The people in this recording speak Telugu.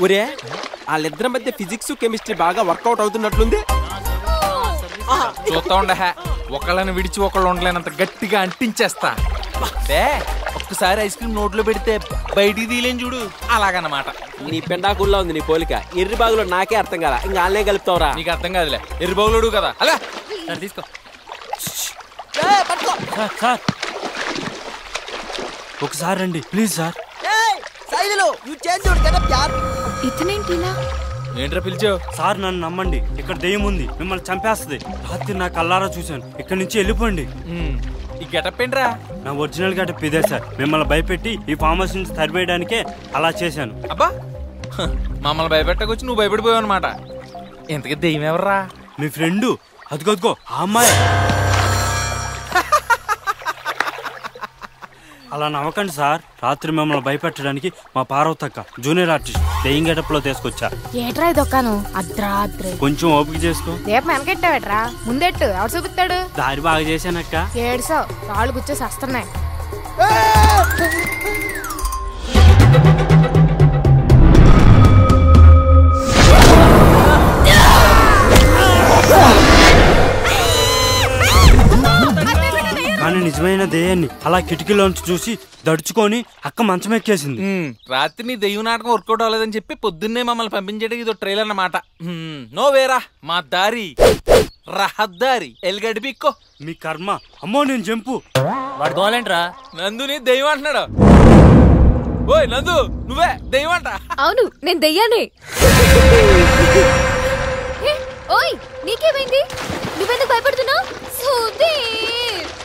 ఒరే వాళ్ళిద్దరి మధ్య ఫిజిక్స్ కెమిస్ట్రీ బాగా వర్కౌట్ అవుతున్నట్లుంది. చూస్తా ఉండ ఒకళ్ళని విడిచి ఒకళ్ళు ఉండలేనంత గట్టిగా అంటించేస్తా. ఒక్కసారి ఐస్ క్రీమ్ నోట్లో పెడితే బయటికి తీలేని చూడు, అలాగన్నమాట. నీ పెండాకుల్లో ఉంది నీ పోలిక. ఎర్రి బాగులో నాకే అర్థం కదా, ఇంకా వాళ్ళే కలుపుతావురా. నీకు అర్థం కాదులే, ఎర్రి బాగులోడు కదా. అలా తీసుకో సార్, ఒకసారి రండి ప్లీజ్ సార్. ఏంట్రా పిలిచావు? సార్ నన్ను నమ్మండి, ఇక్కడ దెయ్యం ఉంది, మిమ్మల్ని చంపేస్తుంది. రాత్రి నా కల్లారా చూశాను. ఇక్కడ నుంచి వెళ్ళిపోండి. ఈ గెటప్ ఏంట్రా? నా ఒరిజినల్ గెటప్ ఇదే సార్. మిమ్మల్ని భయపెట్టి ఈ ఫామ్ హౌస్ నుంచి తరివేయడానికే అలా చేశాను. అబ్బా, మమ్మల్ని భయపెట్టకొచ్చి నువ్వు భయపడిపోయావు అనమాట. ఇంతకీ దెయ్యం ఎవర్రా? మీ ఫ్రెండు, అదిగో ఆ అమ్మాయి. అలా నవ్వకండి సార్. రాత్రి మిమ్మల్ని భయపెట్టడానికి మా పార్వతక్క జూనియర్ ఆర్టిస్ట్ దెయ్యం గెటప్ లో తీసుకొచ్చా. ఏట్రా ఇదొక్కాను అర్ధరాత్రి. కొంచెం ఓపిక చేసుకో. రేపు వెనకెట్టావేట్రా, ముందెట్టు ఎవరు చూపిస్తాడు? దారి బాగా చేశానక్క. ఏడుసావు, రాళ్ళు గుచ్చేసి వస్తున్నాయి. కానీ నిజమైన దెయ్యాన్ని అలా కిటికీలోంచి చూసి దడుచుకొని అక్క మంచం ఎక్కేసింది. రాత్రి నీ దెయ్యం నాటకం వర్కౌట్ అవ్వలేదని చెప్పి పొద్దున్నే మమ్మల్ని పంపించేటికి ఇదో ట్రైలర్ అన్నమాట. నో వేరా, మా దారి రహదారి ఎల్గడిపిక్కో. మీ కర్మ. అమ్మో నేను జంపు. వాడు గోలేంట్రా? నందుని దెయ్యం అంటున్నాడు. ఓయ్ నందు, నువ్వే దెయ్యం అంట? అవును, నేను దెయ్యానే.